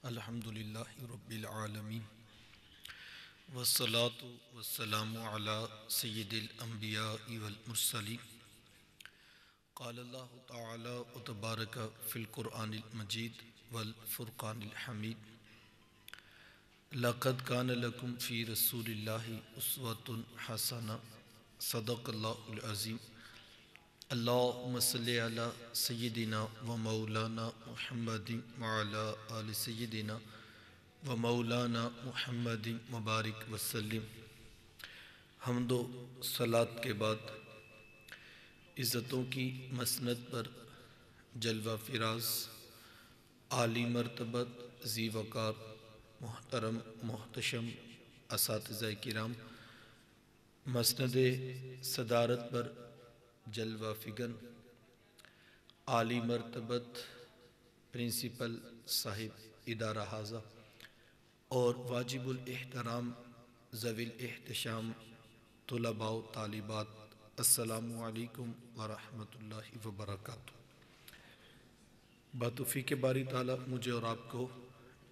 الحمدللہ رب العالمین والصلاة والسلام علی سید الانبیاء والمرسلین قال اللہ تعالی وتبارک فی القرآن المجید والفرقان الحمید لقد کان لکم فی رسول اللہ اسوۃ حسنہ صدق اللہ العظیم اللہم صلی علی سیدنا و مولانا محمد وعلی آل سیدنا و مولانا محمد مبارک وسلم۔ حمد و صلاۃ کے بعد عزتوں کی مسند پر جلوہ فراز عالی مرتبت ذی وقار محترم محتشم اساتذہ کرام، مسند صدارت پر جلوہ فگن عالی مرتبت پرنسپل صاحب ادارہ حاضہ اور واجب الاحترام ذوی الاحتشام طلباء و طالبات، السلام علیکم ورحمۃ اللہ وبرکاتہ۔ بتوفیق باری تعالیٰ مجھے اور آپ کو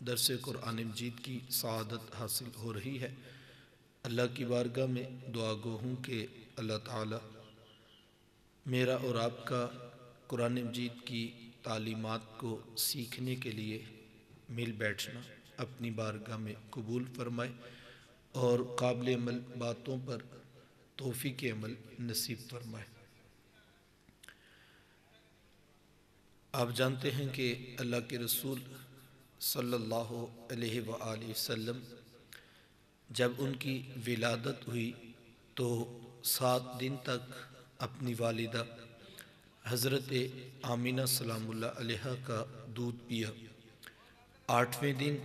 درس قرآن مجید کی سعادت حاصل ہو رہی ہے۔ اللہ کی بارگاہ میں دعا گو ہوں کہ اللہ تعالیٰ میرا اور آپ کا قرآن مجید کی تعلیمات کو سیکھنے کے لیے مل بیٹھنا اپنی بارگاہ میں قبول فرمائے اور قابل عمل باتوں پر توفیق عمل نصیب فرمائے۔ آپ جانتے ہیں کہ اللہ کے رسول صلی اللہ علیہ وآلہ وسلم جب ان کی ولادت ہوئی تو 7 دن تک اپنی والدہ حضرت آمینہ سلام اللہ علیہ کا دودھ پیا۔ 8ویں دن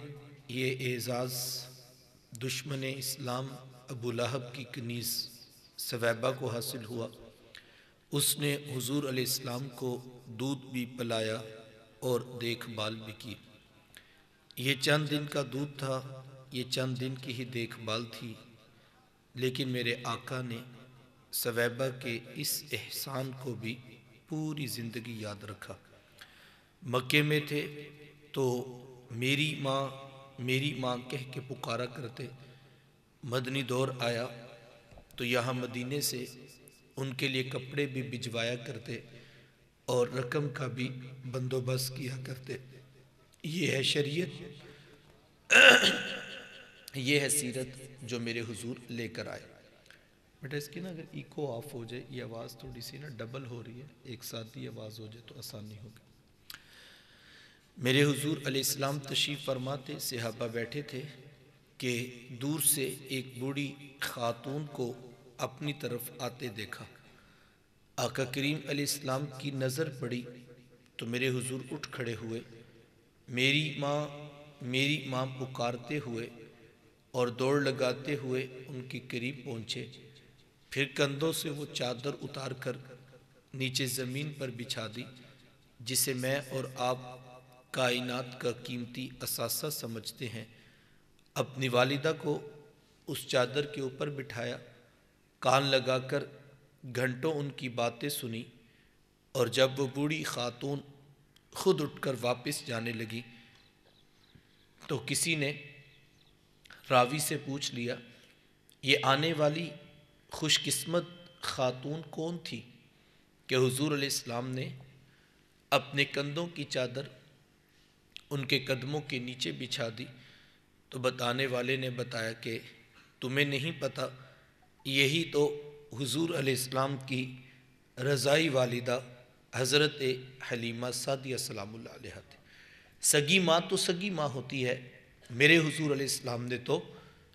یہ اعزاز دشمن اسلام ابو لہب کی کنیز ثویبہ کو حاصل ہوا۔ اس نے حضور علیہ السلام کو دودھ بھی پلایا اور دیکھ بھال بھی کی۔ یہ چند دن کا دودھ تھا، یہ چند دن کی ہی دیکھ بھال تھی، لیکن میرے آقا نے ثویبہ کے اس احسان کو بھی پوری زندگی یاد رکھا۔ مکے میں تھے تو میری ماں کہہ کے پکارا کرتے، مدنی دور آیا تو یہاں مدینے سے ان کے لیے کپڑے بھی بھجوایا کرتے اور رقم کا بھی بندوبست کیا کرتے۔ یہ ہے شریعت، یہ ہے سیرت جو میرے حضور لے کر آئے۔ بیٹا اس کی نا اگر ایکو آف ہو جائے، یہ آواز تھوڑی سی نا ڈبل ہو رہی ہے، ایک ساتھ ہی آواز ہو جائے تو آسانی ہوگی۔ میرے حضور علیہ السلام تشریف فرماتے، صحابہ بیٹھے تھے کہ دور سے ایک بوڑھی خاتون کو اپنی طرف آتے دیکھا۔ آقا کریم علیہ السلام کی نظر پڑی تو میرے حضور اٹھ کھڑے ہوئے، میری ماں پکارتے ہوئے اور دوڑ لگاتے ہوئے ان کے قریب پہنچے، پھر کندھوں سے وہ چادر اتار کر نیچے زمین پر بچھا دی جسے میں اور آپ کائنات کا قیمتی اثاثہ سمجھتے ہیں۔ اپنی والدہ کو اس چادر کے اوپر بٹھایا، کان لگا کر گھنٹوں ان کی باتیں سنی، اور جب وہ بوڑھی خاتون خود اٹھ کر واپس جانے لگی تو کسی نے راوی سے پوچھ لیا، یہ آنے والی خوش قسمت خاتون کون تھی؟ کہ حضور علیہ السلام نے اپنے کندھوں کی چادر ان کے قدموں کے نیچے بچھا دی تو بتانے والے نے بتایا کہ تمہیں نہیں پتہ، یہی تو حضور علیہ السلام کی رضائی والدہ حضرت حلیمہ سعدیہ سلام اللہ علیہ تھے۔ سگی ماں تو سگی ماں ہوتی ہے، میرے حضور علیہ السلام نے تو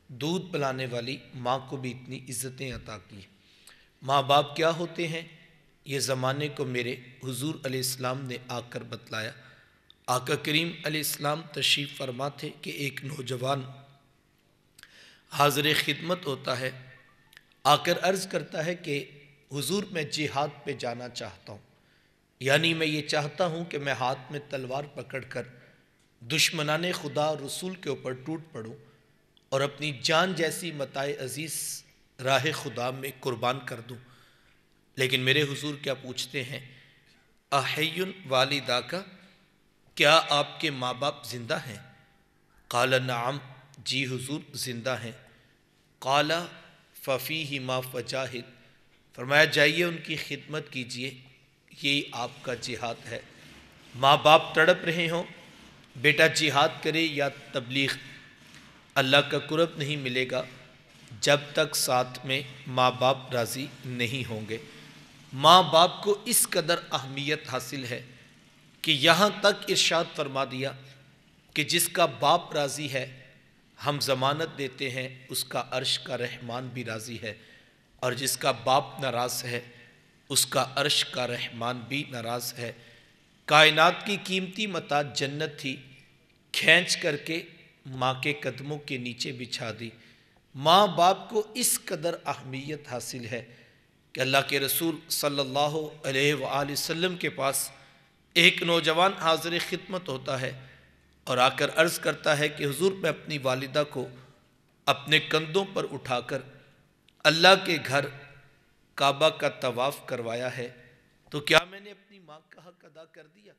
دودھ پلانے والی ماں کو بھی اتنی عزتیں عطا کی۔ ماں باپ کیا ہوتے ہیں یہ زمانے کو میرے حضور علیہ السلام نے آ کر بتلایا۔ آقا کریم علیہ السلام تشریف فرما تھے کہ ایک نوجوان حاضر خدمت ہوتا ہے، آ کر عرض کرتا ہے کہ حضور میں جہاد پہ جانا چاہتا ہوں، یعنی میں یہ چاہتا ہوں کہ میں ہاتھ میں تلوار پکڑ کر دشمنان خدا رسول کے اوپر ٹوٹ پڑوں اور اپنی جان جیسی متاع عزیز راہ خدا میں قربان کر دوں۔ لیکن میرے حضور کیا پوچھتے ہیں، احی والدہ کا، کیا آپ کے ماں باپ زندہ ہیں؟ قال نعم، جی حضور زندہ ہیں۔ قال ففیہ ما فجاہد، فرمایا جائیے ان کی خدمت کیجیے، یہی آپ کا جہاد ہے۔ ماں باپ تڑپ رہے ہوں، بیٹا جہاد کرے یا تبلیغ، اللہ کا قرب نہیں ملے گا جب تک ساتھ میں ماں باپ راضی نہیں ہوں گے۔ ماں باپ کو اس قدر اہمیت حاصل ہے کہ یہاں تک ارشاد فرما دیا کہ جس کا باپ راضی ہے ہم ضمانت دیتے ہیں اس کا عرش کا رحمان بھی راضی ہے، اور جس کا باپ ناراض ہے اس کا عرش کا رحمان بھی ناراض ہے۔ کائنات کی قیمتی متاع جنت تھی، کھینچ کر کے ماں کے قدموں کے نیچے بچھا دی۔ ماں باپ کو اس قدر اہمیت حاصل ہے کہ اللہ کے رسول صلی اللہ علیہ وآلہ وسلم کے پاس ایک نوجوان حاضر خدمت ہوتا ہے اور آ کر عرض کرتا ہے کہ حضور میں اپنی والدہ کو اپنے کندھوں پر اٹھا کر اللہ کے گھر کعبہ کا طواف کروایا ہے، تو کیا میں نے اپنی ماں کا حق ادا کر دیا؟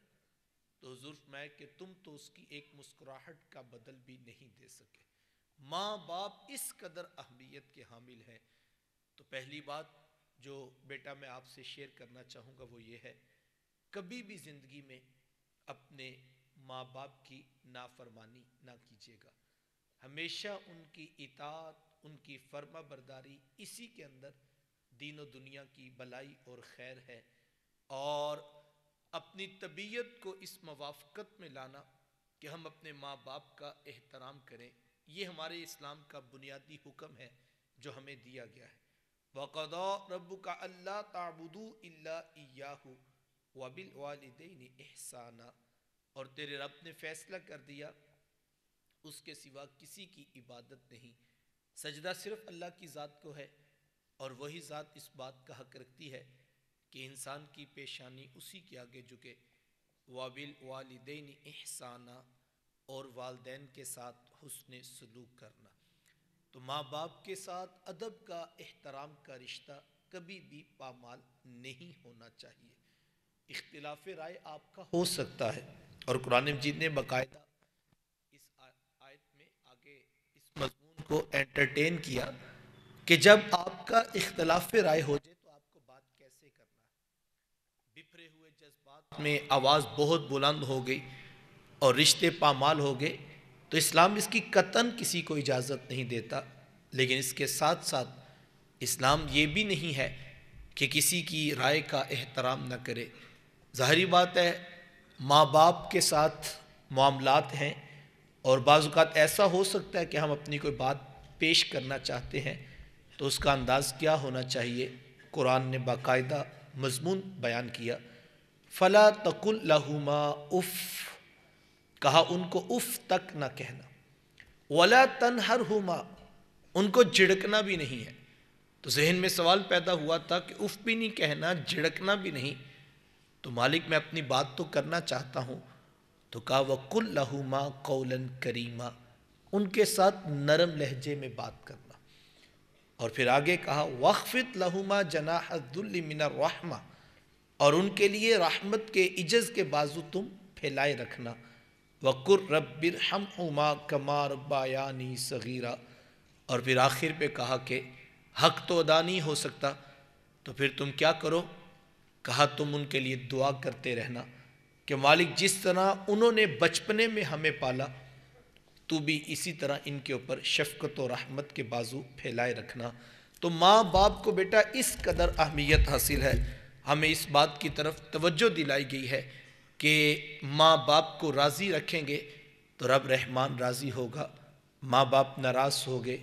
تو حضور فرمایا کہ تم تو اس کی ایک مسکراہٹ کا بدل بھی نہیں دے سکے۔ ماں باپ اس قدر اہمیت کے حامل ہیں۔ تو پہلی بات جو بیٹا میں آپ سے شیئر کرنا چاہوں گا وہ یہ ہے، کبھی بھی زندگی میں اپنے ماں باپ کی نافرمانی نہ کیجیے گا، ہمیشہ ان کی اطاعت، ان کی فرما برداری، اسی کے اندر دین و دنیا کی بلائی اور خیر ہے۔ اور اپنی طبیعت کو اس موافقت میں لانا کہ ہم اپنے ماں باپ کا احترام کریں، یہ ہمارے اسلام کا بنیادی حکم ہے جو ہمیں دیا گیا ہے۔ وَقَضَىٰ رَبُّكَ أَلَّا تَعْبُدُوا إِلَّا إِيَّاهُ وَبِالْوَالِدَيْنِ إِحْسَانًا، اور تیرے رب نے فیصلہ کر دیا اس کے سوا کسی کی عبادت نہیں، سجدہ صرف اللہ کی ذات کو ہے، اور وہی ذات اس بات کا حق رکھتی ہے کہ انسان کی پیشانی اسی کے آگے جھکے۔ وَبِالْوَالِدَيْنِ إِحْسَانًا، اور والدین کے ساتھ حسن سلوک کرنا۔ تو ماں باپ کے ساتھ ادب کا، احترام کا رشتہ کبھی بھی پامال نہیں ہونا چاہیے۔ اختلاف رائے آپ کا ہو سکتا ہے، اور قرآن مجید نے باقاعدہ اس آیت میں آگے اس مضمون کو انٹرٹین کیا کہ جب آپ کا اختلاف رائے ہو جائے تو آپ کو بات کیسے کرنا ہے۔ بپھرے ہوئے جذبات میں آواز بہت بلند ہو گئی اور رشتے پامال ہو گئے تو اسلام اس کی قطعاً کسی کو اجازت نہیں دیتا، لیکن اس کے ساتھ ساتھ اسلام یہ بھی نہیں ہے کہ کسی کی رائے کا احترام نہ کرے۔ ظاہری بات ہے ماں باپ کے ساتھ معاملات ہیں، اور بعض اوقات ایسا ہو سکتا ہے کہ ہم اپنی کوئی بات پیش کرنا چاہتے ہیں تو اس کا انداز کیا ہونا چاہیے۔ قرآن نے باقاعدہ مضمون بیان کیا، فَلَا تَقُلْ لَهُمَا اُف، کہا ان کو اف تک نہ کہنا، وَلَا تَنْهَرْهُمَا، ان کو جھڑکنا بھی نہیں ہے۔ تو ذہن میں سوال پیدا ہوا تھا کہ اف بھی نہیں کہنا، جھڑکنا بھی نہیں، تو مالک میں اپنی بات تو کرنا چاہتا ہوں، تو کہا وَقُلْ لَهُمَا قَوْلًا كَرِيمًا، ان کے ساتھ نرم لہجے میں بات کرنا۔ اور پھر آگے کہا وَاخْفِضْ لَهُمَا جَنَاحَ الذُّلِّ مِنَ الرَّحْمَةِ، اور ان کے لیے رحمت کے عجز کے بازو تم پھیلائے رکھنا۔ وَقُلْ رَبِّ ارْحَمْهُمَا كَمَا رَبَّيَانِي صَغِيرًا، اور پھر آخر پہ کہا کہ حق تو ادا نہیں ہو سکتا تو پھر تم کیا کرو، کہا تم ان کے لیے دعا کرتے رہنا کہ مالک جس طرح انہوں نے بچپنے میں ہمیں پالا تو بھی اسی طرح ان کے اوپر شفقت و رحمت کے بازو پھیلائے رکھنا۔ تو ماں باپ کو بیٹا اس قدر اہمیت حاصل ہے، ہمیں اس بات کی طرف توجہ دلائی گئی ہے کہ ماں باپ کو راضی رکھیں گے تو رب رحمان راضی ہوگا، ماں باپ ناراض ہو گئے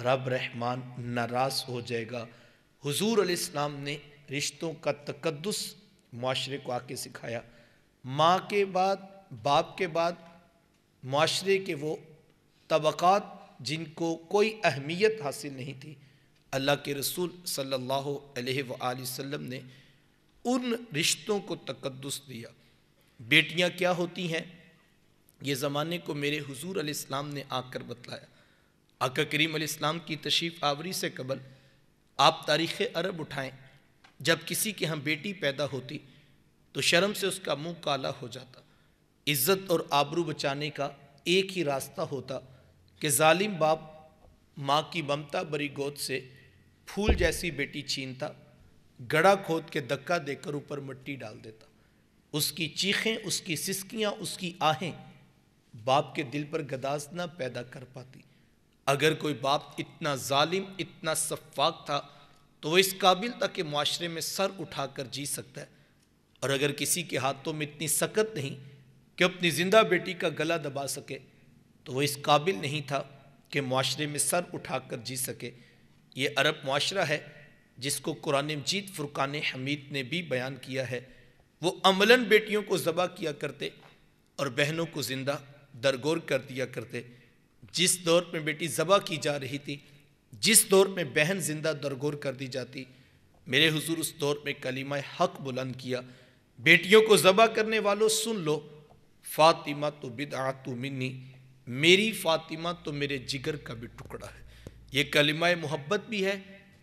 رب رحمان ناراض ہو جائے گا۔ حضور علیہ السلام نے رشتوں کا تقدس معاشرے کو آ کے سکھایا، ماں کے بعد، باپ کے بعد معاشرے کے وہ طبقات جن کو کوئی اہمیت حاصل نہیں تھی، اللہ کے رسول صلی اللہ علیہ وآلہ وسلم نے ان رشتوں کو تقدس دیا۔ بیٹیاں کیا ہوتی ہیں یہ زمانے کو میرے حضور علیہ السلام نے آ کر بتلایا۔ آقا کریم علیہ السلام کی تشریف آوری سے قبل آپ تاریخ عرب اٹھائیں، جب کسی کے ہاں بیٹی پیدا ہوتی تو شرم سے اس کا منہ کالا ہو جاتا، عزت اور آبرو بچانے کا ایک ہی راستہ ہوتا کہ ظالم باپ ماں کی ممتا بری گود سے پھول جیسی بیٹی چھینتا، گڑھا کھود کے دھکا دے کر اوپر مٹی ڈال دیتا۔ اس کی چیخیں، اس کی سسکیاں، اس کی آہیں باپ کے دل پر گداز نہ پیدا کر پاتی۔ اگر کوئی باپ اتنا ظالم، اتنا سفاک تھا تو وہ اس قابل تھا کہ معاشرے میں سر اٹھا کر جی سکتا ہے، اور اگر کسی کے ہاتھوں میں اتنی سکت نہیں کہ اپنی زندہ بیٹی کا گلا دبا سکے تو وہ اس قابل نہیں تھا کہ معاشرے میں سر اٹھا کر جی سکے۔ یہ عرب معاشرہ ہے جس کو قرآن مجید فرقان حمید نے بھی بیان کیا ہے۔ وہ عملاً بیٹیوں کو ذبح کیا کرتے اور بہنوں کو زندہ درگور کر دیا کرتے۔ جس دور میں بیٹی ذبح کی جا رہی تھی، جس دور میں بہن زندہ درگور کر دی جاتی، میرے حضور اس دور میں کلمہ حق بلند کیا، بیٹیوں کو ذبح کرنے والوں سن لو، فاطمہ تو بدعۃ منی، میری فاطمہ تو میرے جگر کا بھی ٹکڑا ہے۔ یہ کلمہ محبت بھی ہے،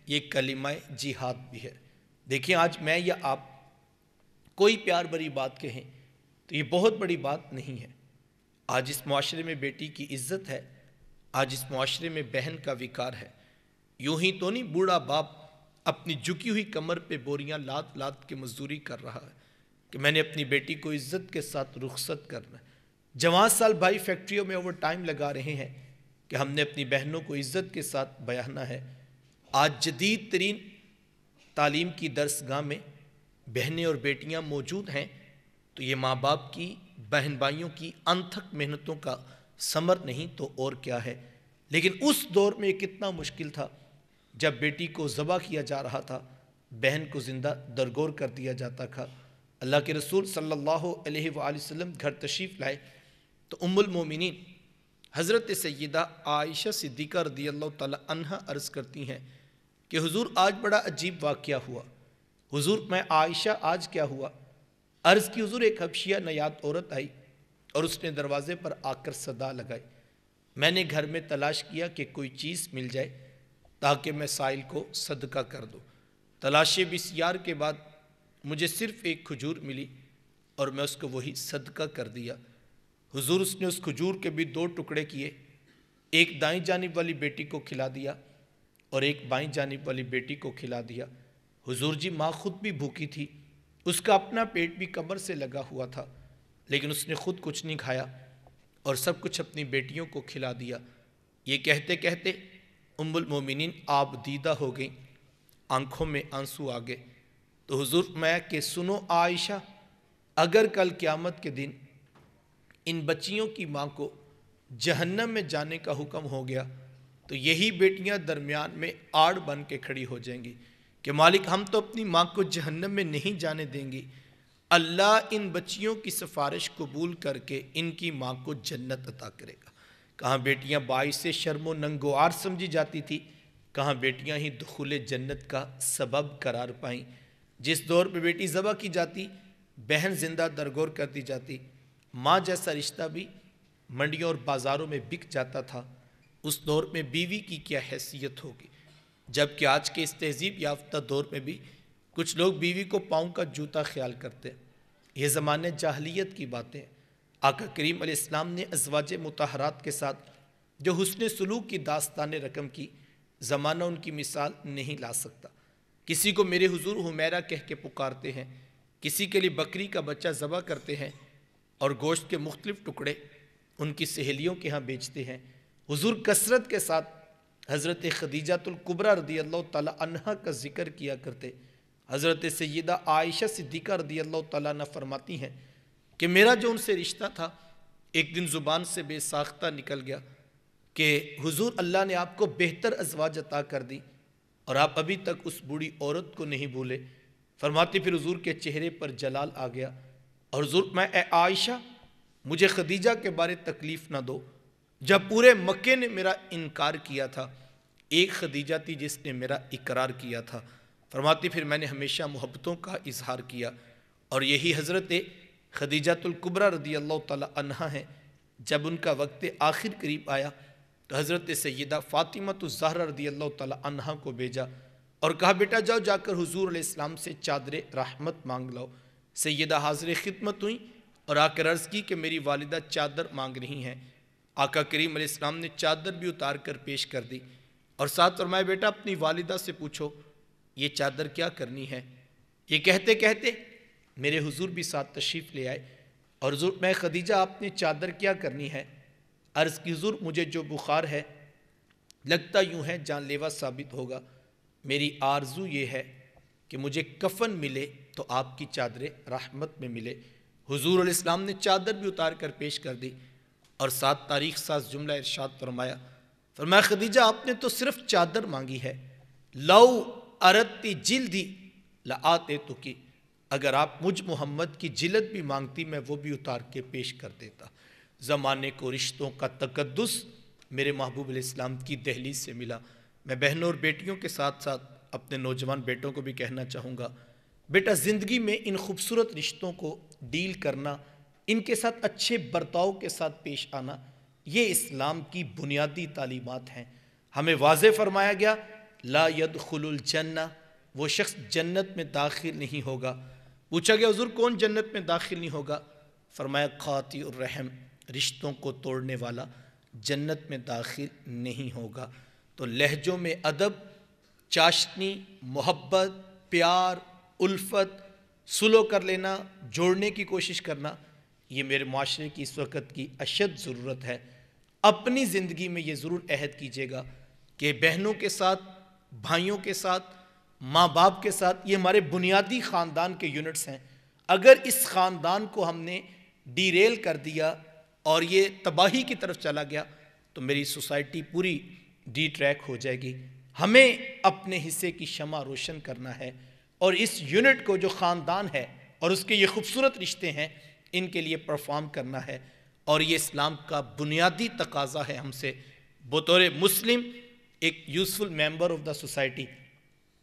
یہ کلمہ جہاد بھی ہے۔ دیکھیں آج میں یا آپ کوئی پیار بری بات کہیں تو یہ بہت بڑی بات نہیں ہے۔ آج اس معاشرے میں بیٹی کی عزت ہے، آج اس معاشرے میں بہن کا وقار ہے۔ یوں ہی تو نہیں بوڑھا باپ اپنی جھکی ہوئی کمر پہ بوریاں لاد لاد کے مزدوری کر رہا ہے کہ میں نے اپنی بیٹی کو عزت کے ساتھ رخصت کرنا ہے۔ جوان سال بھائی فیکٹریوں میں اوور ٹائم لگا رہے ہیں کہ ہم نے اپنی بہنوں کو عزت کے ساتھ بیاہنا ہے۔ آج جدید ترین تعلیم کی درس گاہ میں بہنیں اور بیٹیاں موجود ہیں تو یہ ماں باپ کی، بہن بھائیوں کی انتھک محنتوں کا ثمر نہیں تو اور کیا ہے۔ لیکن اس دور میں یہ کتنا مشکل تھا جب بیٹی کو ذبح کیا جا رہا تھا، بہن کو زندہ درگور کر دیا جاتا تھا۔ اللہ کے رسول صلی اللہ علیہ وآلہ وسلم گھر تشریف لائے تو ام المومنین حضرت سیدہ عائشہ صدیقہ رضی اللہ تعالی عنہا عرض کرتی ہیں کہ حضور آج بڑا عجیب واقعہ ہوا۔ حضور میں عائشہ آج کیا ہوا؟ عرض کی حضور ایک حبشیہ نیاد عورت آئی اور اس نے دروازے پر آ کر صدا لگائی۔ میں نے گھر میں تلاش کیا کہ کوئی چیز مل جائے تاکہ میں سائل کو صدقہ کر دوں۔ تلاش بسیار کے بعد مجھے صرف ایک کھجور ملی اور میں اس کو وہی صدقہ کر دیا۔ حضور اس نے اس کھجور کے بھی 2 ٹکڑے کیے، ایک دائیں جانب والی بیٹی کو کھلا دیا اور ایک بائیں جانب والی بیٹی کو کھلا دیا۔ حضور جی ماں خود بھی بھوکی تھی، اس کا اپنا پیٹ بھی قبر سے لگا ہوا تھا، لیکن اس نے خود کچھ نہیں کھایا اور سب کچھ اپنی بیٹیوں کو کھلا دیا۔ یہ کہتے کہتے ام المومنین آپ دیدہ ہو گئیں، آنکھوں میں آنسو آ گئے۔ تو حضور میں کہ سنو عائشہ، اگر کل قیامت کے دن ان بچیوں کی ماں کو جہنم میں جانے کا حکم ہو گیا تو یہی بیٹیاں درمیان میں آڑ بن کے کھڑی ہو جائیں گی کہ مالک ہم تو اپنی ماں کو جہنم میں نہیں جانے دیں گی، اللہ ان بچیوں کی سفارش قبول کر کے ان کی ماں کو جنت عطا کرے گا۔ کہاں بیٹیاں باعث شرم و ننگوار سمجھی جاتی تھی، کہاں بیٹیاں ہی دخول جنت کا سبب قرار پائیں۔ جس دور میں بیٹی ذبح کی جاتی، بہن زندہ درگور کر دی جاتی، ماں جیسا رشتہ بھی منڈیوں اور بازاروں میں بک جاتا تھا، اس دور میں بیوی کی کیا حیثیت ہوگی؟ جبکہ آج کے اس تہذیب یافتہ دور میں بھی کچھ لوگ بیوی کو پاؤں کا جوتا خیال کرتے ہیں۔ یہ زمانے جاہلیت کی باتیں۔ آقا کریم علیہ السلام نے ازواج مطہرات کے ساتھ جو حسن سلوک کی داستانیں رقم کی، زمانہ ان کی مثال نہیں لا سکتا۔ کسی کو میرے حضور حمیرہ کہہ کے پکارتے ہیں، کسی کے لیے بکری کا بچہ ذبح کرتے ہیں اور گوشت کے مختلف ٹکڑے ان کی سہیلیوں کے ہاں بیچتے ہیں۔ حضور کثرت کے ساتھ حضرت خدیجۃ الکبریٰ رضی اللہ تعالی عنہا کا ذکر کیا کرتے۔ حضرت سیدہ عائشہ صدیقہ رضی اللہ تعالیٰ عنہ فرماتی ہیں کہ میرا جو ان سے رشتہ تھا ایک دن زبان سے بے ساختہ نکل گیا کہ حضور اللہ نے آپ کو بہتر ازواج عطا کر دی اور آپ ابھی تک اس بوڑھی عورت کو نہیں بھولے۔ فرماتی پھر حضور کے چہرے پر جلال آ گیا اور حضور میں اے عائشہ مجھے خدیجہ کے بارے تکلیف نہ دو، جب پورے مکے نے میرا انکار کیا تھا ایک خدیجہ تھی جس نے میرا اقرار کیا تھا۔ فرماتی پھر میں نے ہمیشہ محبتوں کا اظہار کیا اور یہی حضرت خدیجۃ الکبریٰ رضی اللہ تعالی عنہا ہیں۔ جب ان کا وقت آخر قریب آیا تو حضرت سیدہ فاطمہ الزہرا رضی اللہ تعالی عنہا کو بھیجا اور کہا بیٹا جاؤ جا کر حضور علیہ السلام سے چادر رحمت مانگ لاؤ۔ سیدہ حاضر خدمت ہوئیں اور آ کر عرض کی کہ میری والدہ چادر مانگ رہی ہیں۔ آقا کریم علیہ السلام نے چادر بھی اتار کر پیش کر دی اور ساتھ فرمایا بیٹا اپنی والدہ سے پوچھو یہ چادر کیا کرنی ہے۔ یہ کہتے کہتے میرے حضور بھی ساتھ تشریف لے آئے اور حضور میں خدیجہ آپ نے چادر کیا کرنی ہے؟ عرض کی حضور مجھے جو بخار ہے لگتا یوں ہے جان لیوا ثابت ہوگا، میری آرزو یہ ہے کہ مجھے کفن ملے تو آپ کی چادر رحمت میں ملے۔ حضور علیہ السلام نے چادر بھی اتار کر پیش کر دی اور ساتھ تاریخ ساز جملہ ارشاد فرمایا خدیجہ آپ نے تو صرف چادر مانگی ہے، لو اردتی جلدی لآتے تو کی، اگر آپ مجھ محمد کی جلد بھی مانگتی میں وہ بھی اتار کے پیش کر دیتا۔ زمانے کو رشتوں کا تقدس میرے محبوب علیہ السلام کی دہلیز سے ملا۔ میں بہنوں اور بیٹیوں کے ساتھ ساتھ اپنے نوجوان بیٹوں کو بھی کہنا چاہوں گا، بیٹا زندگی میں ان خوبصورت رشتوں کو ڈیل کرنا، ان کے ساتھ اچھے برتاؤ کے ساتھ پیش آنا، یہ اسلام کی بنیادی تعلیمات ہیں۔ ہمیں واضح فرمایا گیا لا يدخل الجنہ، وہ شخص جنت میں داخل نہیں ہوگا۔ پوچھا گیا حضور کون جنت میں داخل نہیں ہوگا؟ فرمایا قاطع الرحم، رشتوں کو توڑنے والا جنت میں داخل نہیں ہوگا۔ تو لہجوں میں ادب، چاشنی، محبت، پیار، الفت، سلو کر لینا، جوڑنے کی کوشش کرنا، یہ میرے معاشرے کی اس وقت کی اشد ضرورت ہے۔ اپنی زندگی میں یہ ضرور عہد کیجیے گا کہ بہنوں کے ساتھ، بھائیوں کے ساتھ، ماں باپ کے ساتھ، یہ ہمارے بنیادی خاندان کے یونٹس ہیں۔ اگر اس خاندان کو ہم نے ڈی ریل کر دیا اور یہ تباہی کی طرف چلا گیا تو میری سوسائٹی پوری ڈی ٹریک ہو جائے گی۔ ہمیں اپنے حصے کی شمع روشن کرنا ہے اور اس یونٹ کو جو خاندان ہے اور اس کے یہ خوبصورت رشتے ہیں ان کے لیے پرفارم کرنا ہے، اور یہ اسلام کا بنیادی تقاضا ہے ہم سے بطور مسلم، ایک useful member of the society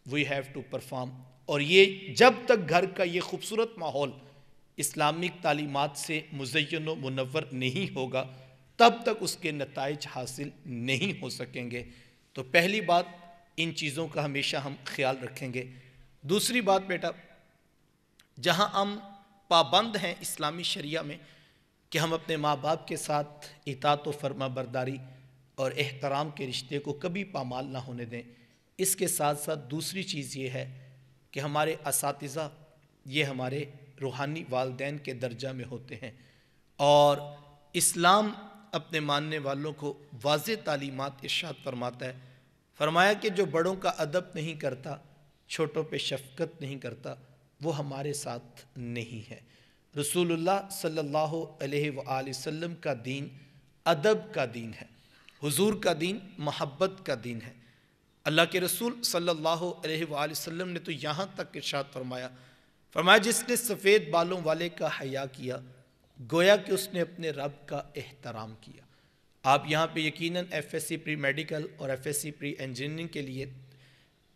we have to perform. اور یہ جب تک گھر کا یہ خوبصورت ماحول اسلامک تعلیمات سے مزین و منور نہیں ہوگا تب تک اس کے نتائج حاصل نہیں ہو سکیں گے۔ تو پہلی بات ان چیزوں کا ہمیشہ ہم خیال رکھیں گے۔ دوسری بات بیٹا، جہاں ہم پابند ہیں اسلامی شریعہ میں کہ ہم اپنے ماں باپ کے ساتھ اطاعت و فرما برداری اور احترام کے رشتے کو کبھی پامال نہ ہونے دیں، اس کے ساتھ ساتھ دوسری چیز یہ ہے کہ ہمارے اساتذہ یہ ہمارے روحانی والدین کے درجہ میں ہوتے ہیں، اور اسلام اپنے ماننے والوں کو واضح تعلیمات ارشاد فرماتا ہے۔ فرمایا کہ جو بڑوں کا ادب نہیں کرتا، چھوٹوں پہ شفقت نہیں کرتا، وہ ہمارے ساتھ نہیں ہے۔ رسول اللہ صلی اللہ علیہ وآلہ وسلم کا دین ادب کا دین ہے، حضور کا دین محبت کا دین ہے۔ اللہ کے رسول صلی اللہ علیہ وآلہ وسلم نے تو یہاں تک ارشاد فرمایا جس نے سفید بالوں والے کا حیا کیا گویا کہ اس نے اپنے رب کا احترام کیا۔ آپ یہاں پہ یقیناً F S C pre medical اور F S C pre engineering کے لیے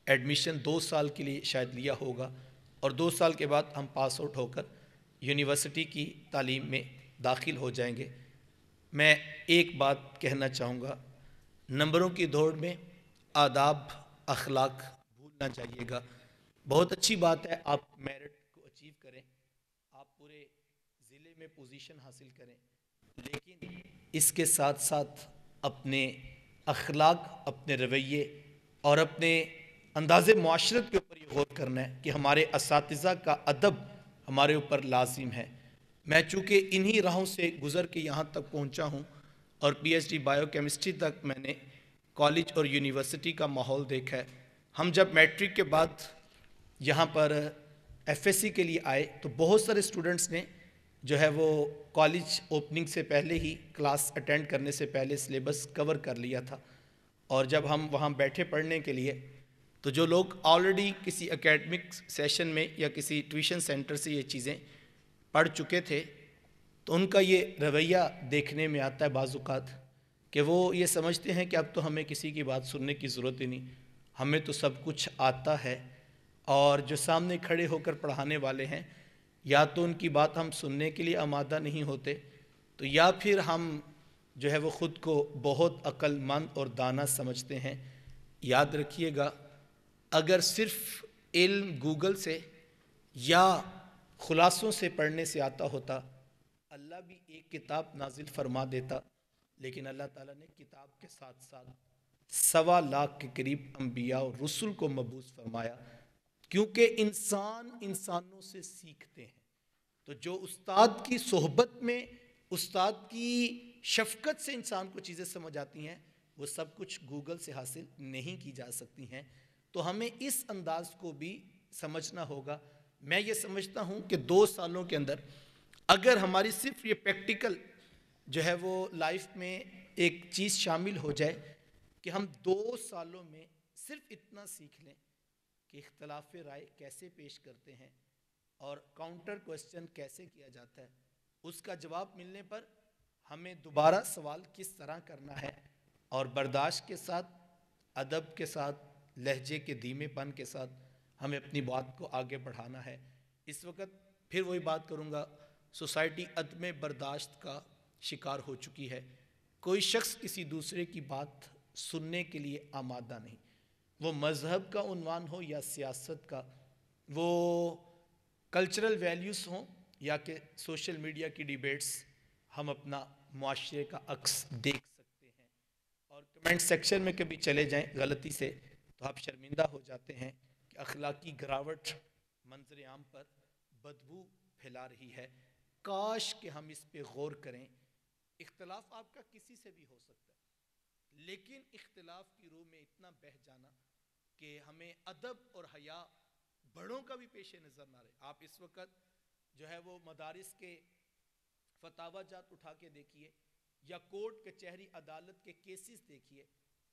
ایڈمیشن 2 سال کے لیے شاید لیا ہوگا، اور 2 سال کے بعد ہم پاس آؤٹ ہو کر یونیورسٹی کی تعلیم میں داخل ہو جائیں گے۔ میں ایک بات کہنا چاہوں گا، نمبروں کی دوڑ میں آداب اخلاق بھولنا چاہیے گا۔ بہت اچھی بات ہے آپ میرٹ کو اچیو کریں، آپ پورے ضلع میں پوزیشن حاصل کریں، لیکن اس کے ساتھ ساتھ اپنے اخلاق، اپنے رویے اور اپنے انداز معاشرت کے اوپر یہ غور کرنا ہے کہ ہمارے اساتذہ کا ادب ہمارے اوپر لازم ہے۔ میں چونکہ انہی راہوں سے گزر کے یہاں تک پہنچا ہوں اور P H D biochemistry تک میں نے کالج اور یونیورسٹی کا ماحول دیکھا ہے۔ ہم جب میٹرک کے بعد یہاں پر ایف ایس سی کے لیے آئے تو بہت سارے اسٹوڈنٹس نے جو ہے وہ کالج اوپننگ سے پہلے ہی کلاس اٹینڈ کرنے سے پہلے سلیبس کور کر لیا تھا، اور جب ہم وہاں بیٹھے پڑھنے کے لیے تو جو لوگ آلریڈی کسی اکیڈمک سیشن میں یا کسی ٹیوشن سینٹر سے یہ چیزیں پڑھ چکے تھے تو ان کا یہ رویہ دیکھنے میں آتا ہے بعض اوقات کہ وہ یہ سمجھتے ہیں کہ اب تو ہمیں کسی کی بات سننے کی ضرورت ہی نہیں، ہمیں تو سب کچھ آتا ہے، اور جو سامنے کھڑے ہو کر پڑھانے والے ہیں یا تو ان کی بات ہم سننے کے لیے آمادہ نہیں ہوتے، تو یا پھر ہم جو ہے وہ خود کو بہت عقل مند اور دانا سمجھتے ہیں۔ یاد رکھیے گا، اگر صرف علم گوگل سے یا خلاصوں سے پڑھنے سے آتا ہوتا، اللہ بھی ایک کتاب نازل فرما دیتا لیکن اللہ تعالیٰ نے کتاب کے ساتھ ساتھ 1.25 کے قریب انبیاء اور رسول کو مبعوث فرمایا، کیونکہ انسان انسانوں سے سیکھتے ہیں۔ تو جو استاد کی صحبت میں، استاد کی شفقت سے انسان کو چیزیں سمجھ آتی ہیں، وہ سب کچھ گوگل سے حاصل نہیں کی جا سکتی ہیں۔ تو ہمیں اس انداز کو بھی سمجھنا ہوگا۔ میں یہ سمجھتا ہوں کہ 2 سالوں کے اندر اگر ہماری صرف یہ پریکٹیکل جو ہے وہ لائف میں ایک چیز شامل ہو جائے کہ ہم 2 سالوں میں صرف اتنا سیکھ لیں کہ اختلاف رائے کیسے پیش کرتے ہیں اور کاؤنٹر کوسچن کیسے کیا جاتا ہے، اس کا جواب ملنے پر ہمیں دوبارہ سوال کس طرح کرنا ہے، اور برداشت کے ساتھ، ادب کے ساتھ، لہجے کے دھیمے پن کے ساتھ ہمیں اپنی بات کو آگے بڑھانا ہے۔ اس وقت پھر وہی بات کروں گا، سوسائٹی عدم برداشت کا شکار ہو چکی ہے۔ کوئی شخص کسی دوسرے کی بات سننے کے لیے آمادہ نہیں، وہ مذہب کا عنوان ہو یا سیاست کا، وہ کلچرل ویلیوز ہوں یا کہ سوشل میڈیا کی ڈیبیٹس، ہم اپنا معاشرے کا عکس دیکھ سکتے ہیں۔ اور کمنٹ سیکشن میں کبھی چلے جائیں غلطی سے تو آپ شرمندہ ہو جاتے ہیں کہ اخلاقی گراوٹ منظر عام پر بدبو پھیلا رہی ہے۔ کاش کہ ہم اس پہ غور کریں۔ اختلاف آپ کا کسی سے بھی ہو سکتا ہے، لیکن اختلاف کی روح میں اتنا بہہ جانا کہ ہمیں ادب اور حیا بڑوں کا بھی پیش نظر نہ رہے۔ آپ اس وقت جو ہے وہ مدارس کے فتاوی جات اٹھا کے دیکھیے یا کورٹ کچہری عدالت کے کیسز دیکھیے،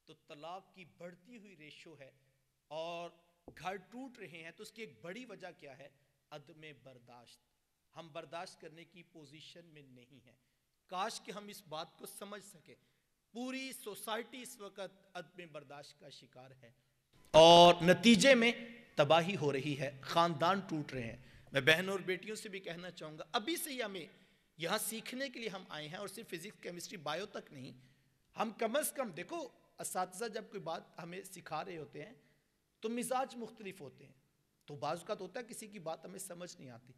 تو طلاق کی بڑھتی ہوئی ریشو ہے اور گھر ٹوٹ رہے ہیں۔ تو اس کی ایک بڑی وجہ کیا ہے؟ عدم برداشت۔ ہم برداشت کرنے کی پوزیشن میں نہیں ہیں۔ کاش کہ ہم اس بات کو سمجھ سکیں۔ پوری سوسائٹی اس وقت عدم برداشت کا شکار ہے اور نتیجے میں تباہی ہو رہی ہے، خاندان ٹوٹ رہے ہیں۔ میں بہنوں اور بیٹیوں سے بھی کہنا چاہوں گا، ابھی سے ہی ہمیں یہاں سیکھنے کے لیے ہم آئے ہیں، اور صرف فزکس، کیمسٹری، بایو تک نہیں، ہم کم از کم دیکھو، اساتذہ جب کوئی بات ہمیں سکھا رہے ہوتے ہیں تو مزاج مختلف ہوتے ہیں، تو بعض اوقات ہوتا ہے کسی کی بات ہمیں سمجھ نہیں آتی،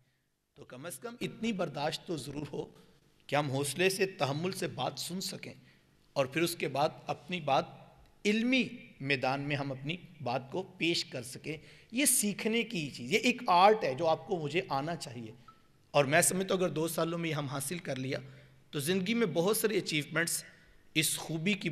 تو کم از کم اتنی برداشت تو ضرور ہو کہ ہم حوصلے سے، تحمل سے بات سن سکیں، اور پھر اس کے بعد اپنی بات علمی میدان میں ہم اپنی بات کو پیش کر سکیں۔ یہ سیکھنے کی چیز، یہ ایک آرٹ ہے جو آپ کو مجھے آنا چاہیے، اور میں سمجھتا ہوں اگر 2 سالوں میں یہ ہم حاصل کر لیا تو زندگی میں بہت ساری اچیومنٹس اس خوبی کی